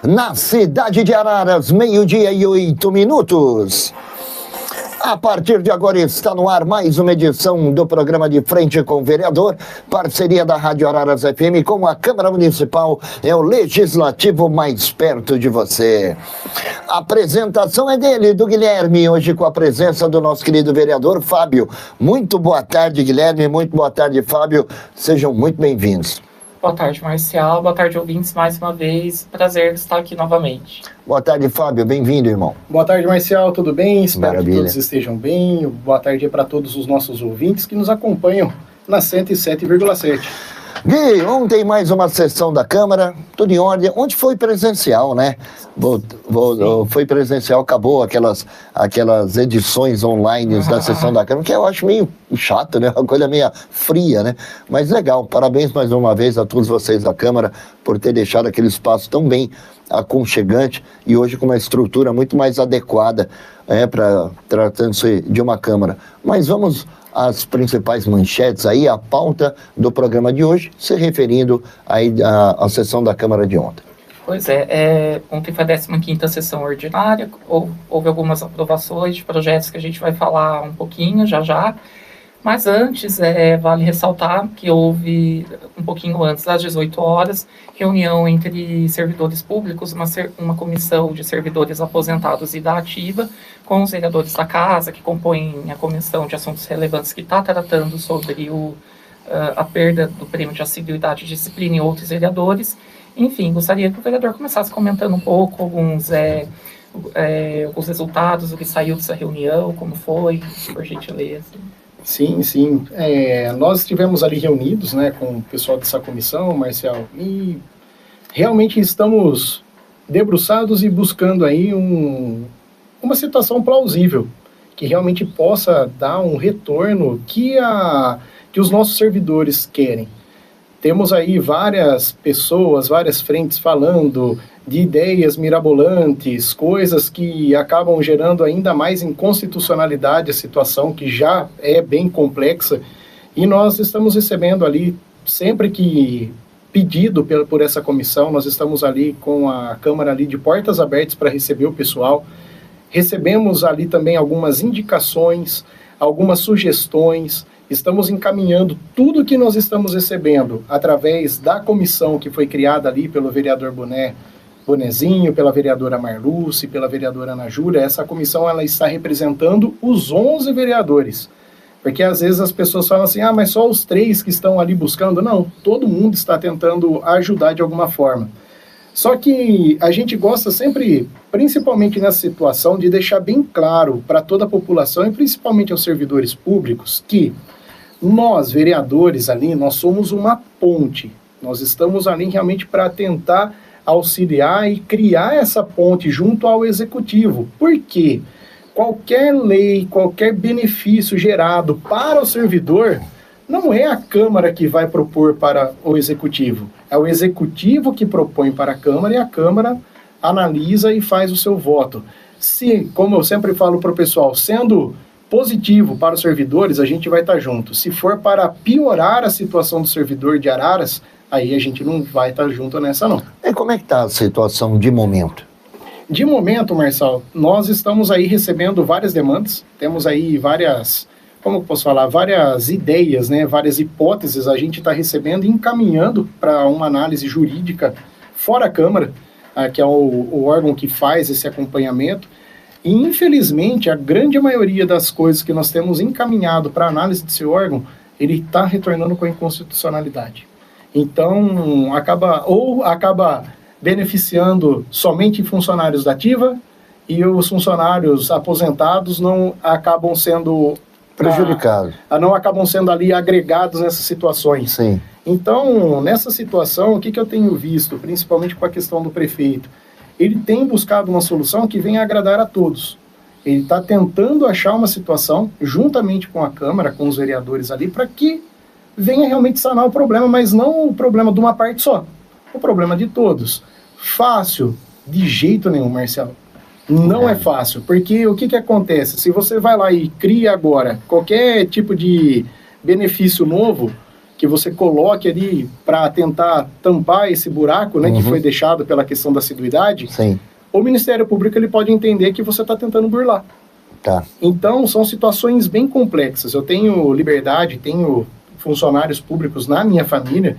na cidade de Araras, 12h08. A partir de agora está no ar mais uma edição do programa De Frente com o Vereador, parceria da Rádio Araras FM com a Câmara Municipal, é o legislativo mais perto de você. A apresentação é dele, do Guilherme, hoje com a presença do nosso querido vereador Fábio. Muito boa tarde, Guilherme, muito boa tarde, Fábio, sejam muito bem-vindos. Boa tarde, Marcial. Boa tarde, ouvintes, mais uma vez. Prazer estar aqui novamente. Boa tarde, Fábio. Bem-vindo, irmão. Boa tarde, Marcial. Tudo bem? Espero Maravilha. que todos estejam bem. Boa tarde para todos os nossos ouvintes que nos acompanham na 107,7. Gui, ontem mais uma sessão da Câmara, tudo em ordem. Ontem foi presencial, né? Foi presencial, acabou aquelas edições online da sessão da Câmara, que eu acho meio chato, né? Uma coisa meio fria, né? Mas legal, parabéns mais uma vez a todos vocês da Câmara por ter deixado aquele espaço tão bem aconchegante e hoje com uma estrutura muito mais adequada para tratando-se de uma Câmara. Mas vamos às principais manchetes aí, a pauta do programa de hoje, se referindo aí à sessão da Câmara de ontem. Pois ontem foi a 15ª sessão ordinária, houve algumas aprovações de projetos que a gente vai falar um pouquinho já. Mas antes, vale ressaltar que houve, um pouquinho antes, das 18 horas, reunião entre servidores públicos, uma comissão de servidores aposentados e da ativa, com os vereadores da casa, que compõem a comissão de assuntos relevantes que está tratando sobre a perda do prêmio de assiduidade e disciplina e outros vereadores. Enfim, gostaria que o vereador começasse comentando um pouco alguns resultados, o que saiu dessa reunião, como foi, por gentileza. Sim. Nós estivemos ali reunidos, né, com o pessoal dessa comissão, Marcial, e realmente estamos debruçados e buscando aí uma situação plausível, que realmente possa dar um retorno que os nossos servidores querem. Temos aí várias pessoas, várias frentes falando de ideias mirabolantes, coisas que acabam gerando ainda mais inconstitucionalidade a situação, que já é bem complexa, e nós estamos recebendo ali, sempre que pedido por essa comissão, nós estamos ali com a Câmara ali de portas abertas para receber o pessoal. Recebemos ali também algumas indicações, algumas sugestões. Estamos encaminhando tudo que nós estamos recebendo através da comissão que foi criada ali pelo vereador Bonezinho, pela vereadora Marluce, pela vereadora Ana Júlia. Essa comissão ela está representando os 11 vereadores. Porque às vezes as pessoas falam assim, mas só os 3 que estão ali buscando. Não, todo mundo está tentando ajudar de alguma forma. Só que a gente gosta sempre, principalmente nessa situação, de deixar bem claro para toda a população e principalmente aos servidores públicos que nós, vereadores ali, nós somos uma ponte. Nós estamos ali realmente para tentar auxiliar e criar essa ponte junto ao executivo. Por quê? Qualquer lei, qualquer benefício gerado para o servidor, não é a Câmara que vai propor para o executivo. É o executivo que propõe para a Câmara e a Câmara analisa e faz o seu voto. Se, como eu sempre falo para o pessoal, sendo positivo para os servidores, a gente vai estar junto. Se for para piorar a situação do servidor de Araras, aí a gente não vai estar junto nessa, não. E como é que está a situação de momento? De momento, Marçal, nós estamos aí recebendo várias demandas, temos aí várias ideias, né, várias hipóteses a gente está recebendo e encaminhando para uma análise jurídica fora a Câmara, que é o órgão que faz esse acompanhamento. E, infelizmente, a grande maioria das coisas que nós temos encaminhado para análise desse órgão, ele está retornando com a inconstitucionalidade. Então, acaba beneficiando somente funcionários da ativa e os funcionários aposentados não acabam sendo prejudicados. Não acabam sendo ali agregados nessas situações. Sim. Então, nessa situação, o que eu tenho visto, principalmente com a questão do prefeito? Ele tem buscado uma solução que venha agradar a todos. Ele está tentando achar uma situação, juntamente com a Câmara, com os vereadores ali, para que venha realmente sanar o problema, mas não o problema de uma parte só, o problema de todos. Fácil? De jeito nenhum, Marcelo. Não é fácil, porque o que acontece? Se você vai lá e cria agora qualquer tipo de benefício novo, que você coloque ali para tentar tampar esse buraco, né, que foi deixado pela questão da assiduidade, Sim. o Ministério Público ele pode entender que você está tentando burlar. Tá. Então, são situações bem complexas. Eu tenho liberdade, tenho funcionários públicos na minha família,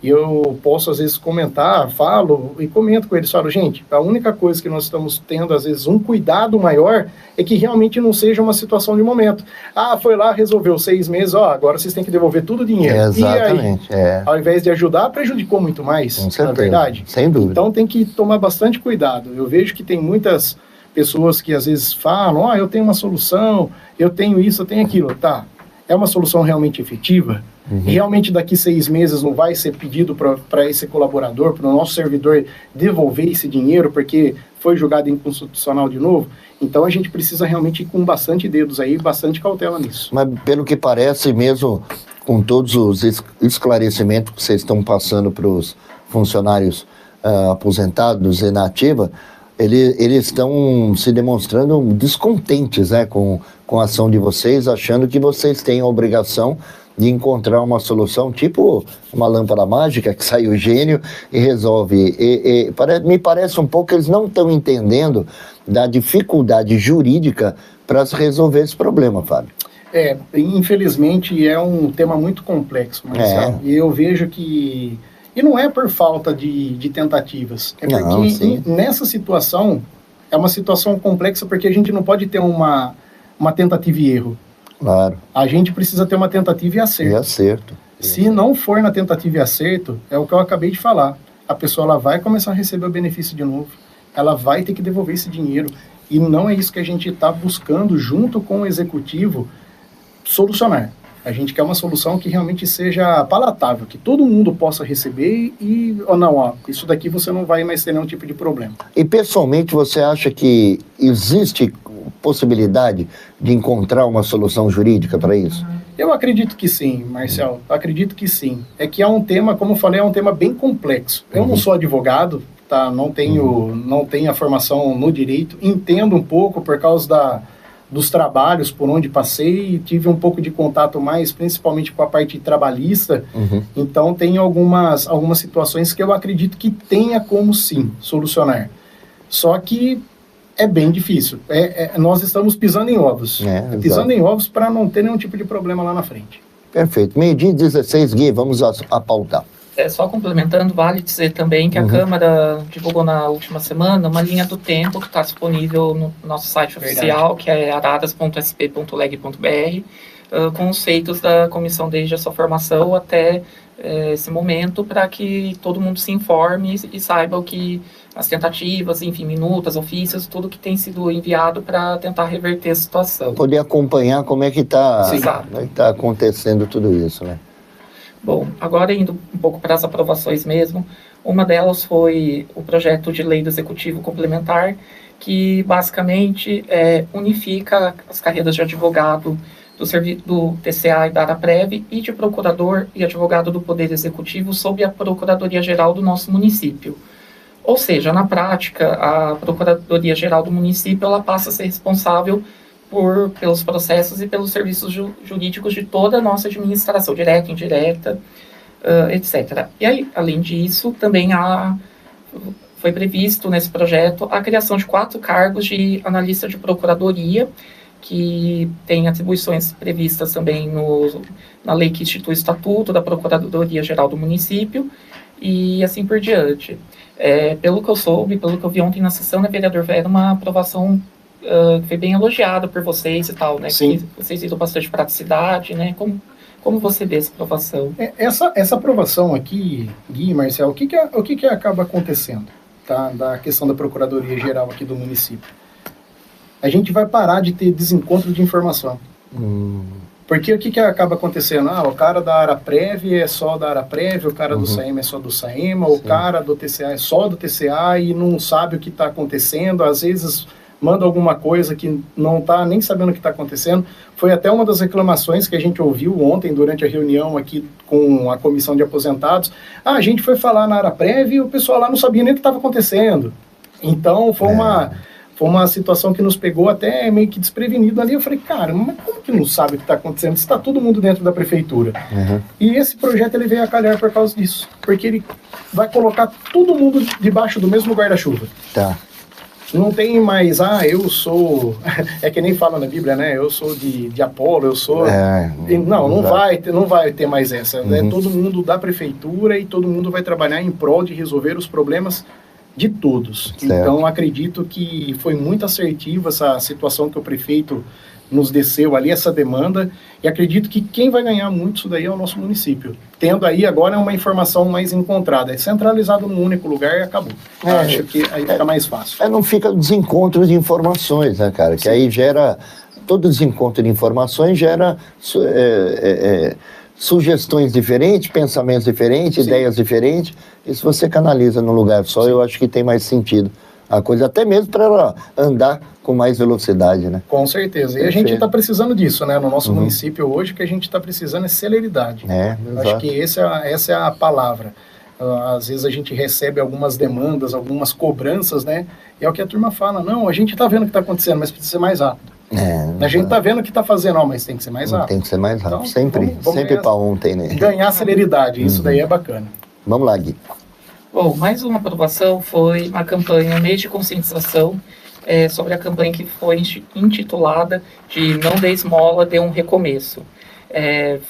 e eu posso, às vezes, comentar, falo e comento com eles, falo, gente, a única coisa que nós estamos tendo, às vezes, um cuidado maior é que realmente não seja uma situação de momento. Ah, foi lá, resolveu 6 meses, ó, agora vocês têm que devolver tudo o dinheiro. Exatamente. E aí, ao invés de ajudar, prejudicou muito mais, Com certeza. na verdade. Sem dúvida. Então, tem que tomar bastante cuidado. Eu vejo que tem muitas pessoas que, às vezes, falam, ó, eu tenho uma solução, eu tenho isso, eu tenho aquilo. Tá, é uma solução realmente efetiva? Realmente daqui 6 meses não vai ser pedido para esse colaborador, para o nosso servidor devolver esse dinheiro porque foi julgado inconstitucional de novo? Então a gente precisa realmente ir com bastante dedos aí, bastante cautela nisso. Mas pelo que parece, mesmo com todos os esclarecimentos que vocês estão passando para os funcionários aposentados e na ativa, eles estão se demonstrando descontentes, né, com a ação de vocês, achando que vocês têm a obrigação de encontrar uma solução, tipo uma lâmpada mágica que sai o gênio e resolve. Me parece um pouco que eles não estão entendendo da dificuldade jurídica para resolver esse problema, Fábio. Infelizmente é um tema muito complexo, Marcelo. E eu vejo que... E não é por falta de tentativas, é porque nessa situação, é uma situação complexa porque a gente não pode ter uma tentativa e erro. Claro. A gente precisa ter uma tentativa e acerto. E acerto. Se não for na tentativa e acerto, é o que eu acabei de falar. A pessoa ela vai começar a receber o benefício de novo. Ela vai ter que devolver esse dinheiro. E não é isso que a gente está buscando, junto com o executivo, solucionar. A gente quer uma solução que realmente seja palatável, que todo mundo possa receber isso daqui você não vai mais ter nenhum tipo de problema. E pessoalmente você acha que existe possibilidade de encontrar uma solução jurídica para isso? Eu acredito que sim, Marcelo, acredito que sim. É que é um tema, como eu falei, é um tema bem complexo. Eu não sou advogado, tá? Não tenho a formação no direito, entendo um pouco por causa dos trabalhos por onde passei, tive um pouco de contato mais, principalmente com a parte trabalhista, então tem algumas situações que eu acredito que tenha como sim solucionar. Só que é bem difícil. Nós estamos pisando em ovos. Pisando em ovos para não ter nenhum tipo de problema lá na frente. Perfeito. 12h16, Gui, vamos a pautar. Só complementando, vale dizer também que a Câmara divulgou na última semana uma linha do tempo que está disponível no nosso site oficial, que é araras.sp.leg.br, com os feitos da comissão desde a sua formação até esse momento, para que todo mundo se informe e saiba o que as tentativas, enfim, minutas, ofícios, tudo que tem sido enviado para tentar reverter a situação. Poder acompanhar como é que está acontecendo tudo isso, né? Bom, agora indo um pouco para as aprovações mesmo, uma delas foi o projeto de lei do Executivo Complementar, que basicamente unifica as carreiras de advogado do TCA e da Araprev e de procurador e advogado do Poder Executivo sob a Procuradoria-Geral do nosso município. Ou seja, na prática, a Procuradoria-Geral do município ela passa a ser responsável pelos processos e pelos serviços jurídicos de toda a nossa administração, direta, indireta, etc. E aí, além disso, também foi previsto nesse projeto a criação de 4 cargos de analista de procuradoria, que tem atribuições previstas também na lei que institui o Estatuto da Procuradoria-Geral do município, e assim por diante. Pelo que eu soube, pelo que eu vi ontem na sessão, né, vereador, era uma aprovação foi bem elogiada por vocês e tal, né? Sim. Que vocês viram bastante praticidade, né? Como você vê essa aprovação? Essa aprovação aqui, Gui e Marcelo, o que acaba acontecendo, tá? Da questão da Procuradoria-Geral aqui do município? A gente vai parar de ter desencontro de informação. Porque o que acaba acontecendo? O cara da Araprev é só da Araprev, o cara do SAEMA é só do SAEMA, o cara do TCA é só do TCA e não sabe o que está acontecendo, às vezes manda alguma coisa que não está nem sabendo o que está acontecendo. Foi até uma das reclamações que a gente ouviu ontem durante a reunião aqui com a comissão de aposentados. A gente foi falar na Araprev e o pessoal lá não sabia nem o que estava acontecendo. Então foi foi uma situação que nos pegou até meio que desprevenido ali. Eu falei, cara, mas como que não sabe o que está acontecendo? Está todo mundo dentro da prefeitura. E esse projeto ele veio a calhar por causa disso, porque ele vai colocar todo mundo debaixo do mesmo guarda-chuva. Tá. Não tem mais, eu sou... É que nem fala na Bíblia, né? Eu sou de Apolo, eu sou... Não vai ter mais essa. É todo mundo da prefeitura e todo mundo vai trabalhar em prol de resolver os problemas de todos. Certo. Então, acredito que foi muito assertiva essa situação que o prefeito nos desceu ali, essa demanda, e acredito que quem vai ganhar muito isso daí é o nosso município. Tendo aí agora uma informação mais encontrada, é centralizado num único lugar e acabou. Acho que aí fica mais fácil. Não fica desencontro de informações, né, cara? Que aí gera, todo desencontro de informações gera sugestões diferentes, pensamentos diferentes, ideias diferentes, e se você canaliza num lugar só, eu acho que tem mais sentido a coisa, até mesmo para ela andar com mais velocidade, né? Com certeza. E a gente está precisando disso, né? No nosso município hoje, o que a gente está precisando é celeridade. Acho que essa é a palavra. Às vezes a gente recebe algumas demandas, algumas cobranças, né? E é o que a turma fala, não, a gente está vendo o que está acontecendo, mas precisa ser mais rápido. A gente está vendo o que está fazendo, mas tem que ser mais rápido. Tem que ser mais rápido, então, sempre para ontem, né? Ganhar celeridade, isso daí é bacana. Vamos lá, Gui. Bom, mais uma aprovação foi uma campanha, um mês de conscientização sobre a campanha que foi intitulada de Não Dê Esmola, Dê um Recomeço.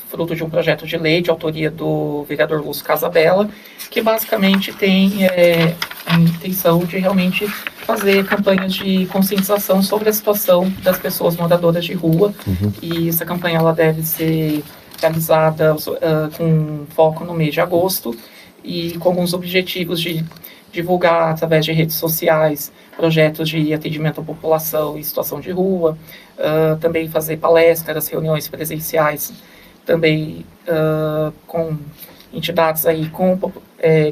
Fruto de um projeto de lei de autoria do vereador Lúcio Casabella, que basicamente tem a intenção de realmente fazer campanhas de conscientização sobre a situação das pessoas moradoras de rua, e essa campanha ela deve ser realizada com foco no mês de agosto, e com alguns objetivos de divulgar através de redes sociais projetos de atendimento à população em situação de rua, também fazer palestras, reuniões presenciais, também com entidades aí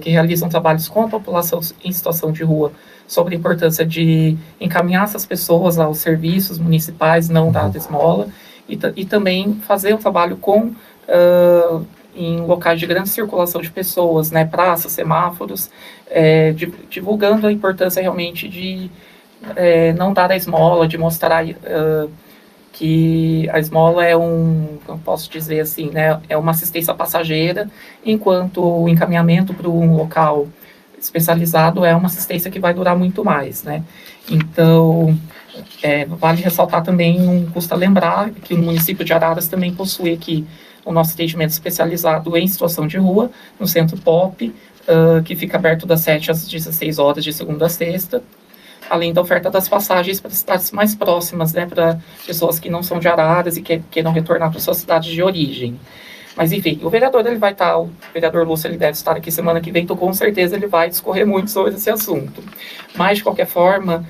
que realizam trabalhos com a população em situação de rua, sobre a importância de encaminhar essas pessoas aos serviços municipais, não dar esmola, e também fazer um trabalho em locais de grande circulação de pessoas, né, praças, semáforos, divulgando a importância realmente de não dar a esmola, de mostrar que a esmola como posso dizer assim, né, é uma assistência passageira, enquanto o encaminhamento para um local especializado é uma assistência que vai durar muito mais, né. Então, vale ressaltar também, custa lembrar que o município de Araras também possui aqui o nosso atendimento especializado em situação de rua, no Centro Pop, que fica aberto das 7 às 16 horas, de segunda a sexta, além da oferta das passagens para cidades mais próximas, né, para pessoas que não são de Araras e queiram retornar para suas cidades de origem. Mas, enfim, o vereador o vereador Lúcio, ele deve estar aqui semana que vem, então com certeza ele vai discorrer muito sobre esse assunto. Mas, de qualquer forma,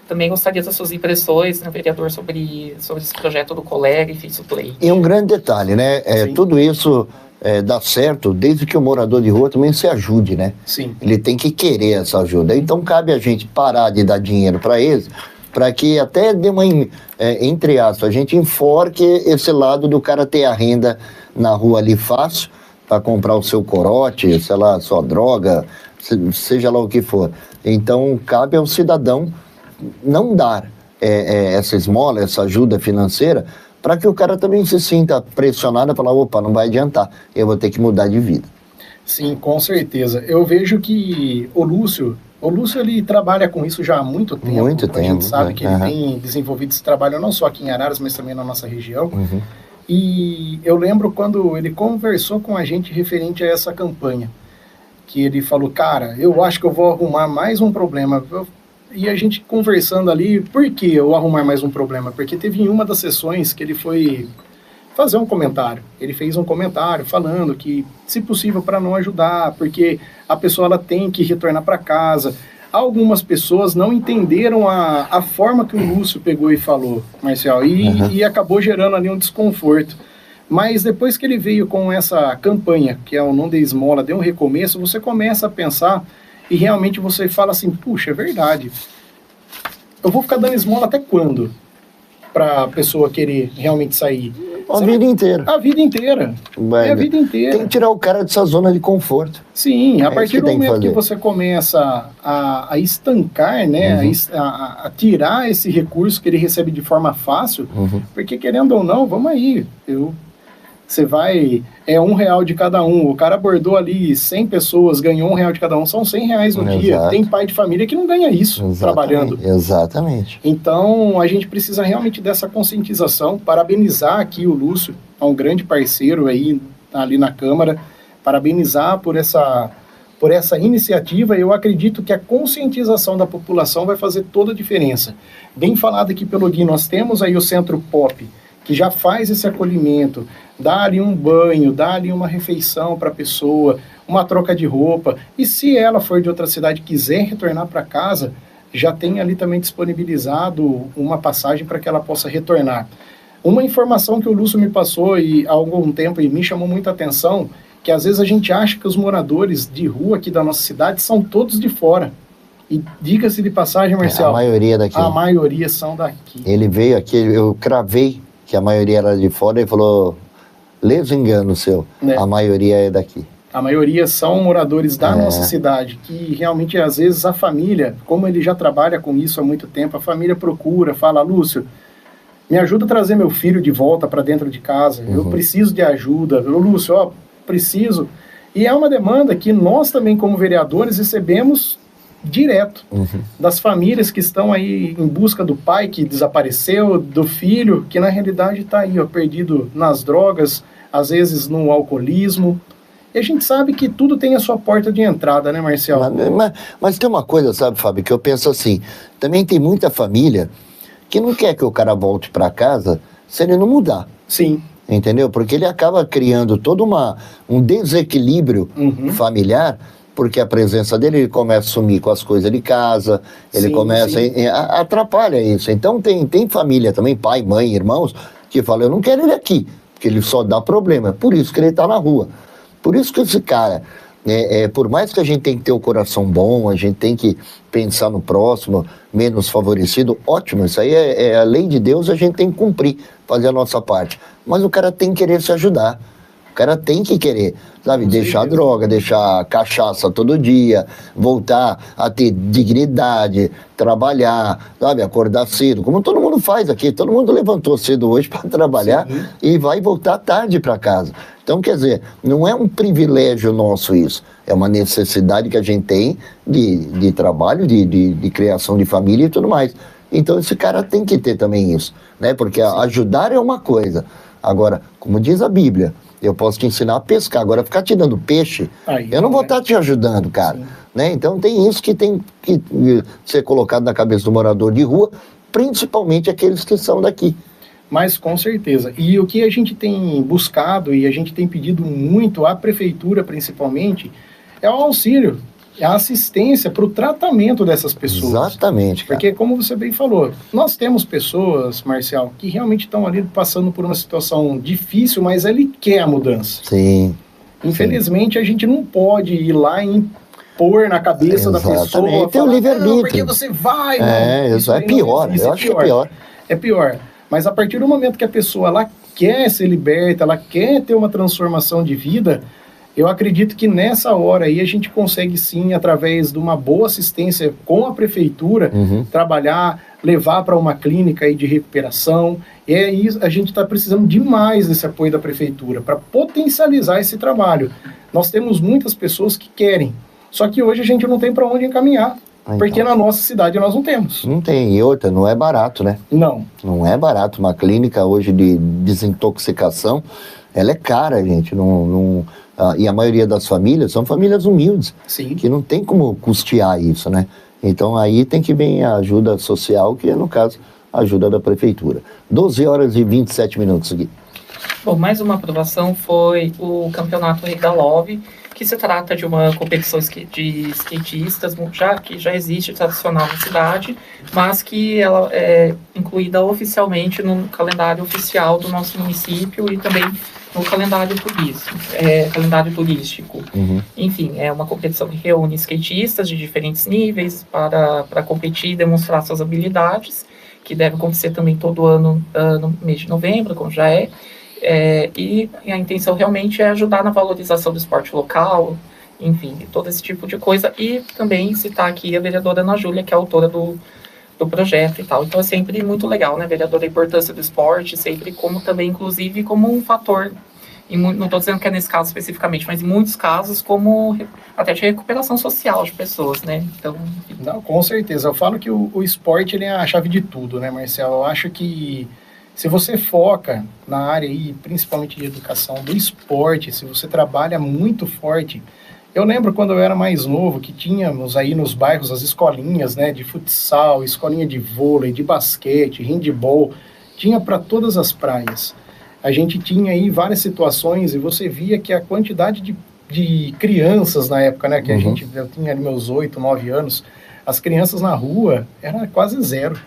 também gostaria das suas impressões, né, vereador, sobre esse projeto do colega e suplente. E um grande detalhe, né? Tudo isso dá certo desde que o morador de rua também se ajude, né? Sim. Ele tem que querer essa ajuda. Então cabe a gente parar de dar dinheiro para eles, para que até dê uma, entre aspas, a gente enforque esse lado do cara ter a renda na rua ali fácil, para comprar o seu corote, sei lá, sua droga, seja lá o que for. Então cabe ao cidadão não dar essa esmola, essa ajuda financeira, para que o cara também se sinta pressionado a falar, opa, não vai adiantar, eu vou ter que mudar de vida. Sim, com certeza. Eu vejo que o Lúcio ele trabalha com isso já há muito tempo. Muito tempo. A gente sabe que ele tem desenvolvido esse trabalho não só aqui em Araras, mas também na nossa região. E eu lembro quando ele conversou com a gente referente a essa campanha, que ele falou, cara, eu acho que eu vou arrumar mais um problema. E a gente conversando ali, por que eu arrumar mais um problema? Porque teve em uma das sessões que ele foi fazer um comentário. Ele fez um comentário falando que, se possível, para não ajudar, porque a pessoa ela tem que retornar para casa. Algumas pessoas não entenderam a forma que o Lúcio pegou e falou, Marcial, e acabou gerando ali um desconforto. Mas depois que ele veio com essa campanha, que é o Não Dê Esmola, Dê um Recomeço, você começa a pensar e realmente você fala assim, puxa, é verdade. Eu vou ficar dando esmola até quando? Para a pessoa querer realmente sair. A vida inteira. A vida inteira. Mas É a vida inteira. tem que tirar o cara dessa zona de conforto. Sim, a É partir isso do que tem que momento que fazer. você começa a estancar, né, a tirar esse recurso que ele recebe de forma fácil, porque querendo ou não, vamos aí, você vai, é R$1 de cada um, o cara abordou ali 100 pessoas, ganhou R$1 de cada um, são R$100 no dia. Exato. Tem pai de família que não ganha isso trabalhando. Exatamente. Então, a gente precisa realmente dessa conscientização, parabenizar aqui o Lúcio, é um grande parceiro aí, ali na Câmara, parabenizar por essa iniciativa. Eu acredito que a conscientização da população vai fazer toda a diferença. Bem falado aqui pelo Gui, nós temos aí o Centro Pop, que já faz esse acolhimento, dá ali um banho, dá ali uma refeição para a pessoa, uma troca de roupa, e se ela for de outra cidade e quiser retornar para casa, já tem ali também disponibilizado uma passagem para que ela possa retornar. Uma informação que o Lúcio me passou há algum tempo e me chamou muita atenção, que às vezes a gente acha que os moradores de rua aqui da nossa cidade são todos de fora. E diga-se de passagem, Marcelo, A maioria daqui. a maioria são daqui. Ele veio aqui, eu cravei que a maioria era de fora e falou, leso engano seu, Né? a maioria é daqui. A maioria são moradores da É. nossa cidade, que realmente, às vezes, a família, como ele já trabalha com isso há muito tempo, a família procura, fala, Lúcio, me ajuda a trazer meu filho de volta para dentro de casa, eu preciso de ajuda. Lúcio, ó, preciso. E é uma demanda que nós também, como vereadores, recebemos direto das famílias que estão aí em busca do pai que desapareceu, do filho que na realidade está aí, ó, perdido nas drogas, às vezes no alcoolismo. E a gente sabe que tudo tem a sua porta de entrada, né, Marcelo? Mas tem uma coisa, sabe, Fábio, que eu penso assim, também tem muita família que não quer que o cara volte para casa se ele não mudar. Sim. Entendeu? Porque ele acaba criando todo um desequilíbrio familiar, porque a presença dele, ele começa a sumir com as coisas de casa, ele Sim, começa sim. atrapalha isso. Então tem família também, pai, mãe, irmãos, que falam, eu não quero ele aqui, porque ele só dá problema. É por isso que ele está na rua. Por isso que esse cara, por mais que a gente tem que ter o coração bom, a gente tem que pensar no próximo, menos favorecido, ótimo, isso aí é a lei de Deus, a gente tem que cumprir, fazer a nossa parte. Mas o cara tem que querer se ajudar. O cara tem que querer, sabe, deixar a droga, deixar a cachaça todo dia, voltar a ter dignidade, trabalhar, sabe, acordar cedo, como todo mundo faz aqui, todo mundo levantou cedo hoje para trabalhar e vai voltar tarde para casa. Então, quer dizer, não é um privilégio nosso isso, é uma necessidade que a gente tem de trabalho, de criação de família e tudo mais. Então, esse cara tem que ter também isso, né, porque ajudar é uma coisa. Agora, como diz a Bíblia, eu posso te ensinar a pescar, agora ficar te dando peixe, Aí, eu não vou né? estar te ajudando, cara. Né? Então tem isso que tem que ser colocado na cabeça do morador de rua, principalmente aqueles que são daqui. Mas com certeza. E o que a gente tem buscado e a gente tem pedido muito à prefeitura, principalmente, é o auxílio, a assistência para o tratamento dessas pessoas. Exatamente, cara. Porque, como você bem falou, nós temos pessoas, Marcial, que realmente estão ali passando por uma situação difícil, mas ele quer a mudança. Sim. Infelizmente, a gente não pode ir lá e impor na cabeça da Exatamente. pessoa. Tem o falar, livre-arbítrio. "Não, porque você vai. Isso é aí não pior, existe, eu acho que é pior. É pior. Mas a partir do momento que a pessoa ela quer ser liberta, ela quer ter uma transformação de vida, eu acredito que nessa hora aí a gente consegue sim, através de uma boa assistência com a prefeitura, trabalhar, levar para uma clínica aí de recuperação. E é isso, a gente está precisando demais desse apoio da prefeitura para potencializar esse trabalho. Nós temos muitas pessoas que querem, só que hoje a gente não tem para onde encaminhar, porque na nossa cidade nós não temos. Não tem. E outra, não é barato, né? Não. Não é barato. Uma clínica hoje de desintoxicação, ela é cara, gente. E a maioria das famílias são famílias humildes, Sim. que não tem como custear isso, né? Então aí tem que vir a ajuda social, que é, no caso, a ajuda da prefeitura. 12 horas e 27 minutos aqui. Bom, mais uma aprovação foi o Campeonato Rei da Love, que se trata de uma competição de skatistas, que já existe tradicional na cidade, mas que ela é incluída oficialmente no calendário oficial do nosso município e também no calendário turístico. Enfim, é uma competição que reúne skatistas de diferentes níveis para competir e demonstrar suas habilidades, que deve acontecer também todo ano no mês de novembro, como já é. E a intenção realmente é ajudar na valorização do esporte local, enfim, todo esse tipo de coisa. E também citar aqui a vereadora Ana Júlia, que é a autora do projeto e tal. Então é sempre muito legal, né, vereadora, a importância do esporte, sempre como também, inclusive, como um fator, não estou dizendo que é nesse caso especificamente, mas em muitos casos, como até de recuperação social de pessoas, né? Então... Não, com certeza. Eu falo que o esporte ele é a chave de tudo, né, Marcelo? Eu acho que se você foca na área aí, principalmente de educação, do esporte, se você trabalha muito forte... Eu lembro quando eu era mais novo, que tínhamos aí nos bairros as escolinhas, né, de futsal, escolinha de vôlei, de basquete, handebol, tinha para todas as praias. A gente tinha aí várias situações e você via que a quantidade de crianças na época, né, que eu tinha ali meus 8, 9 anos, as crianças na rua era quase zero.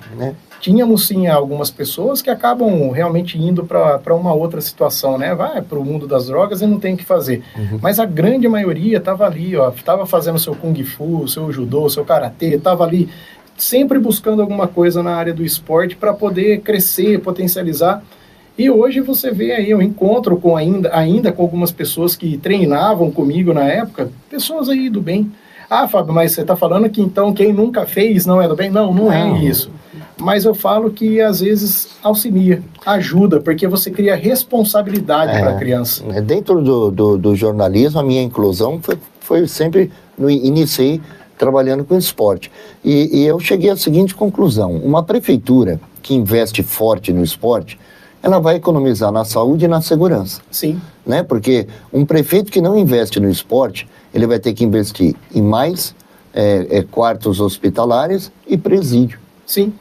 Tínhamos sim algumas pessoas que acabam realmente indo para uma outra situação, né? Vai para o mundo das drogas e não tem o que fazer. Mas a grande maioria estava ali, ó, estava fazendo seu kung fu, seu judô, seu karatê, estava ali sempre buscando alguma coisa na área do esporte para poder crescer, potencializar. E hoje você vê aí, eu encontro com ainda com algumas pessoas que treinavam comigo na época, pessoas aí do bem. Ah, Fábio, mas você está falando que então quem nunca fez não é do bem? Não é isso. Mas eu falo que às vezes auxilia, ajuda, porque você cria responsabilidade para a criança. Dentro do jornalismo, a minha inclusão foi sempre, iniciei trabalhando com esporte. E eu cheguei à seguinte conclusão: uma prefeitura que investe forte no esporte, ela vai economizar na saúde e na segurança. Sim. Né? Porque um prefeito que não investe no esporte, ele vai ter que investir em mais quartos hospitalares e presídio. Sim.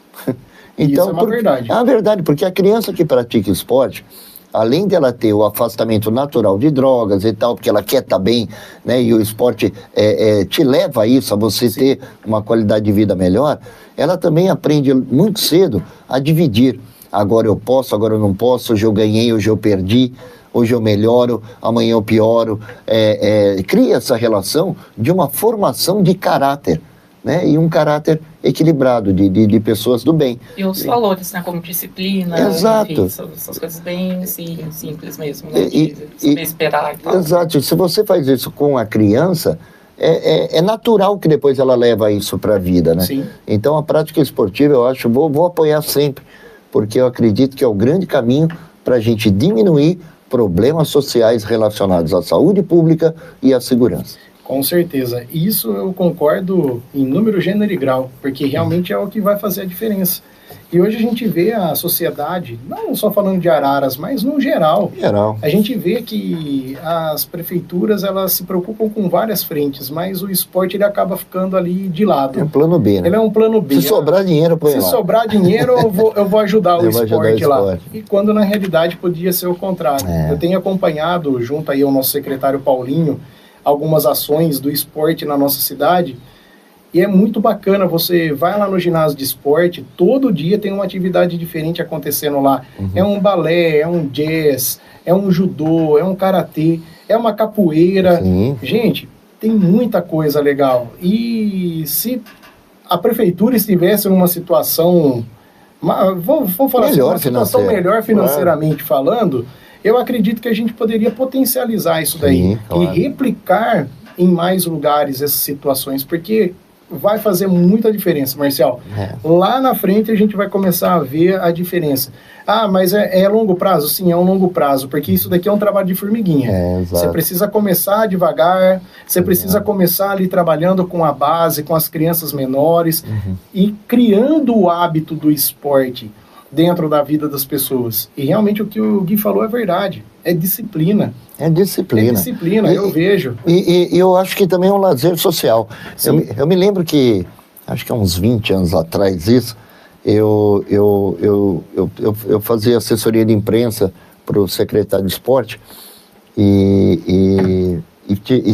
Então, isso é uma verdade. É uma verdade, porque a criança que pratica esporte, além dela ter o afastamento natural de drogas e tal, porque ela quer estar bem, né, e o esporte te leva a isso, a você ter uma qualidade de vida melhor, ela também aprende muito cedo a dividir. Agora eu posso, agora eu não posso, hoje eu ganhei, hoje eu perdi, hoje eu melhoro, amanhã eu pioro. Cria essa relação de uma formação de caráter, né? E um caráter equilibrado de pessoas do bem. E os valores, né? Como disciplina, exato. Enfim, essas coisas bem simples mesmo, né? De saber esperar e tal. Exato. Se você faz isso com a criança, é natural que depois ela leva isso para a vida, né? Sim. Então a prática esportiva, eu acho, vou apoiar sempre, porque eu acredito que é o grande caminho para a gente diminuir problemas sociais relacionados à saúde pública e à segurança. Com certeza. Isso eu concordo em número, gênero e grau, porque realmente é o que vai fazer a diferença. E hoje a gente vê a sociedade, não só falando de Araras, mas no geral. A gente vê que as prefeituras, elas se preocupam com várias frentes, mas o esporte ele acaba ficando ali de lado. É um plano B, né? Ele é um plano B. Se sobrar dinheiro, põe lá. Se sobrar dinheiro, eu vou ajudar o esporte lá. E quando na realidade podia ser o contrário. Eu tenho acompanhado, junto aí ao nosso secretário Paulinho, algumas ações do esporte na nossa cidade, e é muito bacana, você vai lá no ginásio de esporte, todo dia tem uma atividade diferente acontecendo lá. É um balé, é um jazz, é um judô, é um karatê, é uma capoeira. Gente, tem muita coisa legal. E se a prefeitura estivesse numa situação, vou falar assim, uma situação melhor financeiramente falando, eu acredito que a gente poderia potencializar isso daí e replicar em mais lugares essas situações, porque vai fazer muita diferença, Marcial. Lá na frente a gente vai começar a ver a diferença. Ah, mas é longo prazo? Sim, é um longo prazo, porque isso daqui é um trabalho de formiguinha. Você precisa começar devagar, você precisa começar ali trabalhando com a base, com as crianças menores e criando o hábito do esporte dentro da vida das pessoas. E realmente o que o Gui falou é verdade. É disciplina. É disciplina. É disciplina, eu vejo. E eu acho que também é um lazer social. Eu me lembro que, acho que há uns 20 anos atrás isso, eu fazia assessoria de imprensa para o secretário de esporte e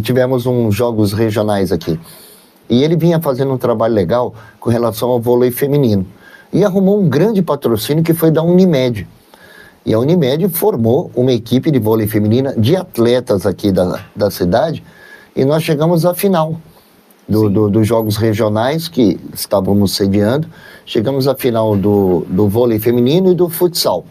tivemos uns jogos regionais aqui. E ele vinha fazendo um trabalho legal com relação ao vôlei feminino. E arrumou um grande patrocínio que foi da Unimed. E a Unimed formou uma equipe de vôlei feminina de atletas aqui da cidade. E nós chegamos à final dos jogos regionais que estávamos sediando. Chegamos à final do vôlei feminino e do futsal.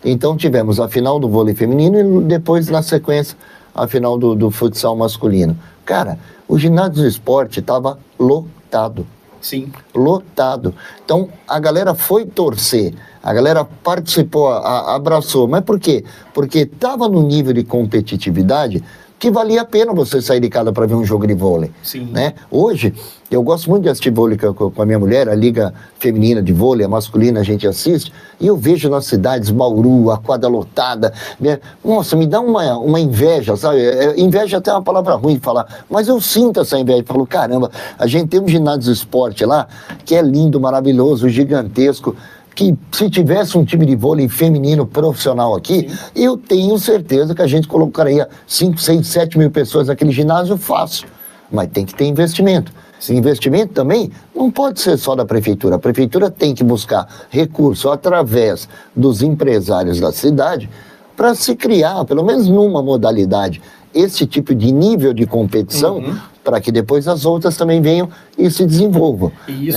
Então tivemos a final do vôlei feminino e depois, na sequência, a final do futsal masculino. Cara, o ginásio de esporte estava lotado. Sim. Lotado. Então, a galera foi torcer, a galera participou, abraçou. Mas por quê? Porque estava no nível de competitividade que valia a pena você sair de casa para ver um jogo de vôlei. Sim. Né? Hoje, eu gosto muito de assistir vôlei com a minha mulher, a Liga Feminina de Vôlei, a masculina a gente assiste, e eu vejo nas cidades, Bauru, a quadra lotada, né? Nossa, me dá uma inveja, sabe? Inveja até é uma palavra ruim de falar, mas eu sinto essa inveja, falo, caramba, a gente tem um ginásio de esporte lá, que é lindo, maravilhoso, gigantesco, que se tivesse um time de vôlei feminino profissional aqui, sim, eu tenho certeza que a gente colocaria 5, 6, 7 mil pessoas naquele ginásio fácil. Mas tem que ter investimento. Esse investimento também não pode ser só da prefeitura. A prefeitura tem que buscar recurso através dos empresários da cidade para se criar, pelo menos numa modalidade, esse tipo de nível de competição, para que depois as outras também venham e se desenvolvam. E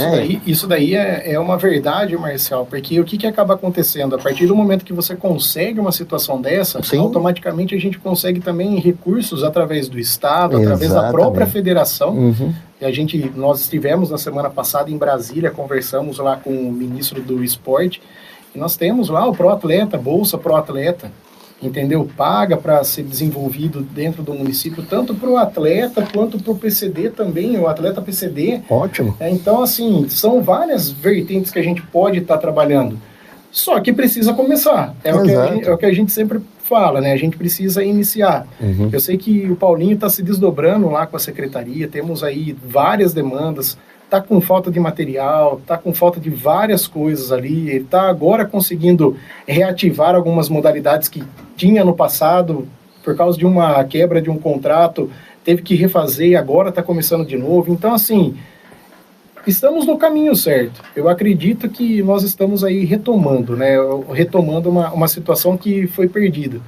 isso daí é uma verdade, Marcial, porque o que acaba acontecendo? A partir do momento que você consegue uma situação dessa, sim, automaticamente a gente consegue também recursos através do Estado, através da própria federação. E nós estivemos na semana passada em Brasília, conversamos lá com o ministro do esporte, e nós temos lá o Proatleta, Bolsa Proatleta, entendeu? Paga para ser desenvolvido dentro do município, tanto para o atleta quanto para o PCD também, o atleta PCD. Ótimo. Então, assim, são várias vertentes que a gente pode estar trabalhando. Só que precisa começar. É o que a gente sempre fala, né? A gente precisa iniciar. Eu sei que o Paulinho está se desdobrando lá com a secretaria, temos aí várias demandas, está com falta de material, está com falta de várias coisas ali, ele está agora conseguindo reativar algumas modalidades que tinha no passado, por causa de uma quebra de um contrato, teve que refazer e agora está começando de novo. Então, assim, estamos no caminho certo. Eu acredito que nós estamos aí retomando, né? Retomando uma situação que foi perdida.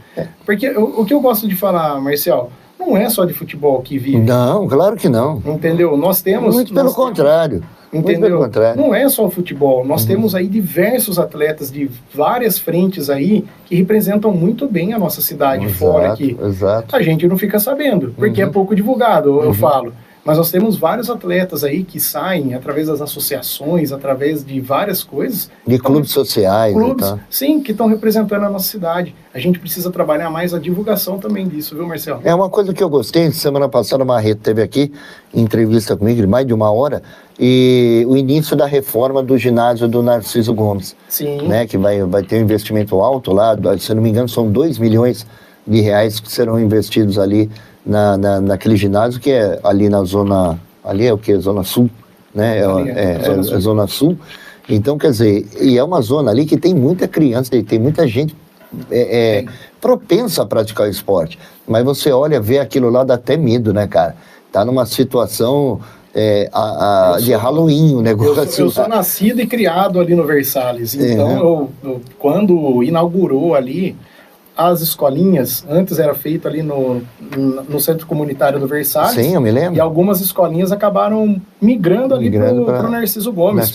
Porque o que eu gosto de falar, Marcial, não é só de futebol que vive. Não, claro que não. Entendeu? Nós temos... Muito pelo contrário. Entendeu? Muito pelo contrário. Não é só o futebol. Nós temos aí diversos atletas de várias frentes aí que representam muito bem a nossa cidade fora aqui. Exato. A gente não fica sabendo, porque é pouco divulgado, eu falo. Mas nós temos vários atletas aí que saem através das associações, através de várias coisas. De clubes sociais. Clubes, sim, que estão representando a nossa cidade. A gente precisa trabalhar mais a divulgação também disso, viu, Marcelo? É uma coisa que eu gostei, semana passada o Marreto teve aqui, entrevista comigo de mais de 1 hora, e o início da reforma do ginásio do Narciso Gomes. Sim. Né, que vai ter um investimento alto lá, se não me engano são 2 milhões de reais que serão investidos ali naquele ginásio que é ali na zona, ali é o que? Zona Sul, né? É Zona Sul. Então, quer dizer, e é uma zona ali que tem muita criança, tem muita gente propensa a praticar o esporte. Mas você olha, vê aquilo lá, dá até medo, né, cara? Tá numa situação de Halloween, o negócio. Eu sou nascido e criado ali no Versalhes. Então, quando inaugurou ali, as escolinhas, antes era feito ali no Centro Comunitário do Versalhes. Sim, eu me lembro. E algumas escolinhas acabaram migrando ali para o Narciso Gomes.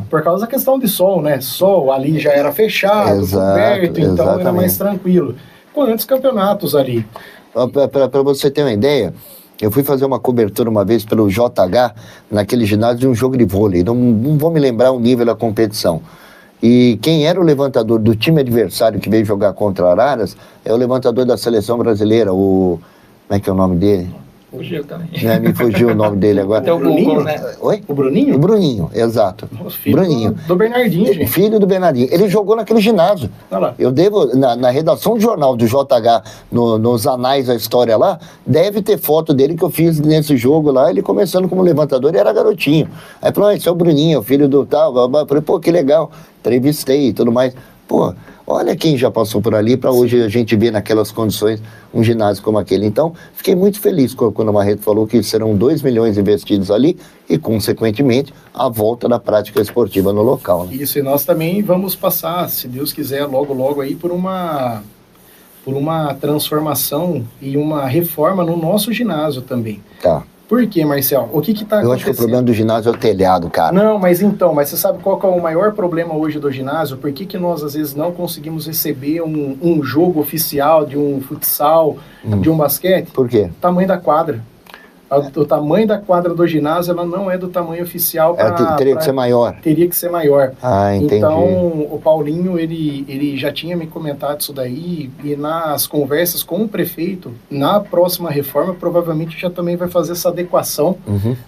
Por causa da questão de sol, né? Sol ali já era fechado, coberto, então era mais tranquilo. Quantos campeonatos ali? Para você ter uma ideia, eu fui fazer uma cobertura uma vez pelo JH, naquele ginásio de um jogo de vôlei. Não vou me lembrar o nível da competição. E quem era o levantador do time adversário que veio jogar contra Araras é o levantador da seleção brasileira, como é que é o nome dele? Fugiu também. Me fugiu o nome dele agora. Até o Bruninho, né? Oi? O Bruninho? O Bruninho, exato. Nossa, filho Bruninho. Do Bernardinho, gente. Filho do Bernardinho. Ele jogou naquele ginásio. Eu devo, na redação do jornal do JH, nos anais da história lá, deve ter foto dele que eu fiz nesse jogo lá, ele começando como levantador e era garotinho. Aí falou, esse é o Bruninho, o filho do tal. Eu falei, pô, que legal. Entrevistei e tudo mais. Pô, olha quem já passou por ali para hoje a gente ver naquelas condições um ginásio como aquele. Então, fiquei muito feliz quando o Marreto falou que serão 2 milhões investidos ali e, consequentemente, a volta da prática esportiva no local. Né? Isso, e nós também vamos passar, se Deus quiser, logo aí por uma transformação e uma reforma no nosso ginásio também. Tá. Por quê, Marcel? O que está acontecendo? Eu acho que o problema do ginásio é o telhado, cara. Não, mas você sabe qual que é o maior problema hoje do ginásio? Por que nós, às vezes, não conseguimos receber um jogo oficial de um futsal, de um basquete? Por quê? O tamanho da quadra. O tamanho da quadra do ginásio, ela não é do tamanho oficial. Teria que ser maior. Teria que ser maior. Ah, entendi. Então, o Paulinho, ele já tinha me comentado isso daí, e nas conversas com o prefeito, na próxima reforma, provavelmente já também vai fazer essa adequação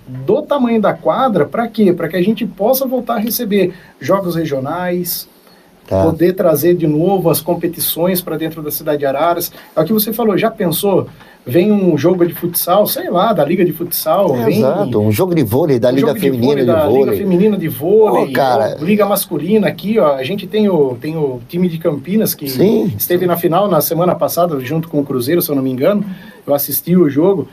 do tamanho da quadra. Para quê? Para que a gente possa voltar a receber jogos regionais, poder trazer de novo as competições para dentro da cidade de Araras. É o que você falou, já pensou? Vem um jogo de futsal, sei lá, da Liga de Futsal. Exato, um jogo de vôlei, da Liga Feminina de Vôlei. Liga Feminina de Vôlei, cara. Liga Masculina aqui, ó. A gente tem o time de Campinas que esteve na final na semana passada, junto com o Cruzeiro, se eu não me engano. Eu assisti o jogo.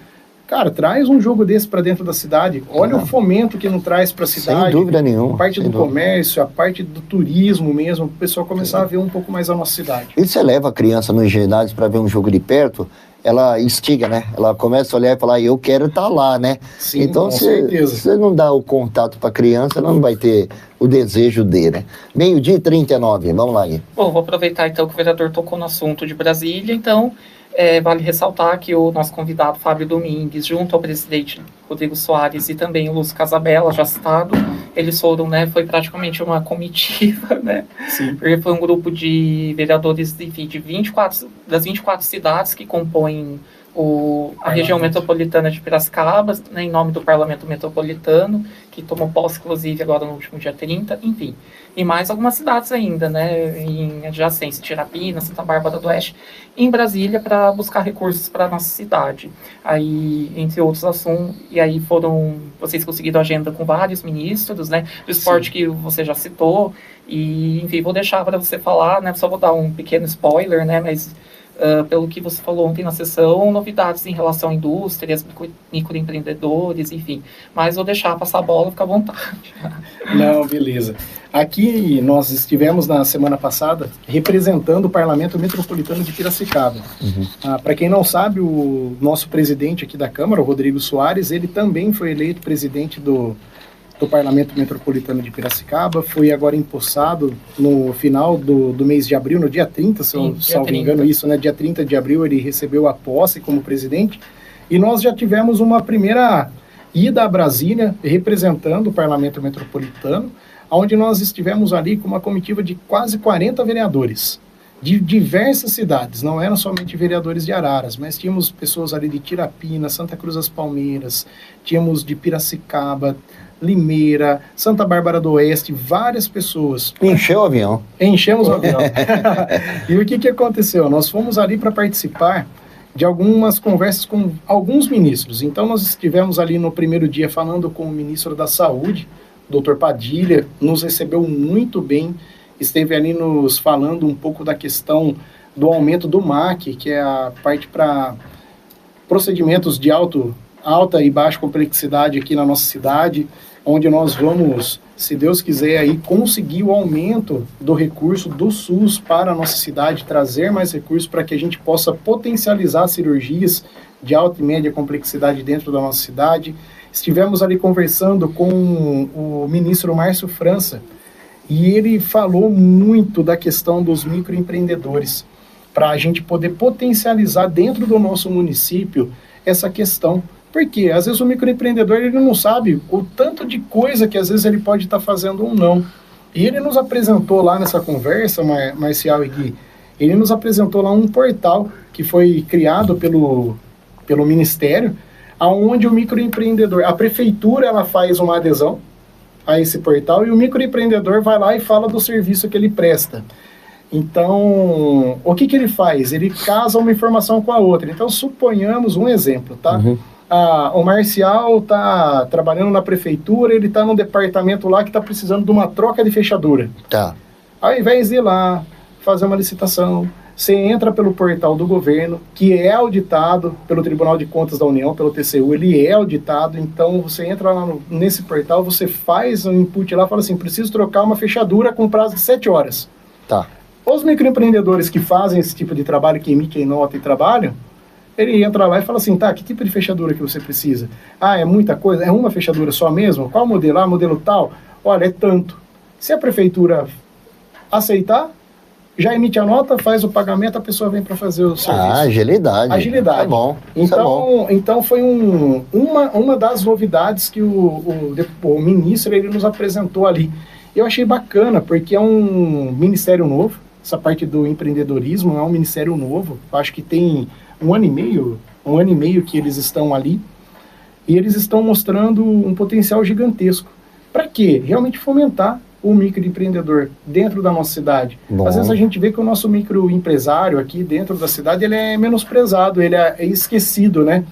Cara, traz um jogo desse para dentro da cidade. Olha o fomento que não traz para a cidade. Sem dúvida nenhuma. A parte do comércio, a parte do turismo mesmo, o pessoal começar a ver um pouco mais a nossa cidade. E você leva a criança nos ginásios para ver um jogo de perto, ela instiga, né? Ela começa a olhar e falar, eu quero estar lá, né? Sim, então, com se certeza. você não dá o contato para a criança, ela não vai ter o desejo de, né? 12h39, vamos lá, Gui. Bom, vou aproveitar então que o vereador tocou no assunto de Brasília, então vale ressaltar que o nosso convidado Fábio Domingues, junto ao presidente Rodrigo Soares e também o Lúcio Casabella, já citado, eles foram, né, foi praticamente uma comitiva, né? Sim. Porque foi um grupo de vereadores de das 24 cidades que compõem a região metropolitana de Piracicaba, né, em nome do Parlamento Metropolitano, que tomou posse, inclusive, agora no último dia 30, enfim. E mais algumas cidades ainda, né, em adjacência, Tirapina, Santa Bárbara do Oeste, em Brasília, para buscar recursos para a nossa cidade. Aí, entre outros assuntos, e aí vocês conseguiram agenda com vários ministros, né, do esporte que você já citou, e, enfim, vou deixar para você falar, né, só vou dar um pequeno spoiler, né, mas... pelo que você falou ontem na sessão, novidades em relação a indústrias, microempreendedores, enfim. Mas vou deixar passar a bola, fica à vontade. Não, beleza. Aqui nós estivemos na semana passada representando o Parlamento Metropolitano de Piracicaba. Para quem não sabe, o nosso presidente aqui da Câmara, o Rodrigo Soares, ele também foi eleito presidente do Parlamento Metropolitano de Piracicaba, foi agora empossado no final do mês de abril, no dia 30, se eu não me engano isso, né? Dia 30 de abril ele recebeu a posse como presidente, e nós já tivemos uma primeira ida a Brasília, representando o Parlamento Metropolitano, onde nós estivemos ali com uma comitiva de quase 40 vereadores, de diversas cidades, não eram somente vereadores de Araras, mas tínhamos pessoas ali de Tirapina, Santa Cruz das Palmeiras, tínhamos de Piracicaba, Limeira, Santa Bárbara do Oeste, várias pessoas. Encheu o avião. Enchemos o avião. E o que aconteceu? Nós fomos ali para participar de algumas conversas com alguns ministros. Então, nós estivemos ali no primeiro dia falando com o ministro da Saúde, Dr. Padilha, nos recebeu muito bem, esteve ali nos falando um pouco da questão do aumento do MAC, que é a parte para procedimentos de alta e baixa complexidade aqui na nossa cidade, onde nós vamos, se Deus quiser, aí conseguir o aumento do recurso do SUS para a nossa cidade, trazer mais recursos para que a gente possa potencializar cirurgias de alta e média complexidade dentro da nossa cidade. Estivemos ali conversando com o ministro Márcio França, e ele falou muito da questão dos microempreendedores, para a gente poder potencializar dentro do nosso município essa questão. Porque às vezes o microempreendedor ele não sabe o tanto de coisa que às vezes ele pode estar fazendo ou não. E ele nos apresentou lá nessa conversa, Marcial e Gui, ele nos apresentou lá um portal que foi criado pelo Ministério, onde o microempreendedor, a prefeitura ela faz uma adesão a esse portal e o microempreendedor vai lá e fala do serviço que ele presta. Então, o que ele faz? Ele casa uma informação com a outra. Então, suponhamos um exemplo, tá? O Marcial está trabalhando na prefeitura, ele está num departamento lá que está precisando de uma troca de fechadura. Tá. Ao invés de ir lá fazer uma licitação, você entra pelo portal do governo, que é auditado pelo Tribunal de Contas da União, pelo TCU, ele é auditado, então você entra lá nesse portal, você faz um input lá, fala assim, preciso trocar uma fechadura com prazo de 7 horas. Tá. Os microempreendedores que fazem esse tipo de trabalho, que emitem nota e trabalham, Ele entra lá e fala assim, tá, que tipo de fechadura que você precisa? Ah, é muita coisa? É uma fechadura só mesmo? Qual modelo? Ah, modelo tal? Olha, é tanto. Se a prefeitura aceitar, já emite a nota, faz o pagamento, a pessoa vem para fazer o serviço. Ah, agilidade. Agilidade. É bom. Então foi uma das novidades que o ministro ele nos apresentou ali. Eu achei bacana, porque é um ministério novo, essa parte do empreendedorismo é um ministério novo, acho que tem um ano e meio que eles estão ali, e eles estão mostrando um potencial gigantesco. Para quê? Realmente fomentar o microempreendedor dentro da nossa cidade. Bom. Às vezes a gente vê que o nosso microempresário aqui dentro da cidade, ele é menosprezado, ele é esquecido, né?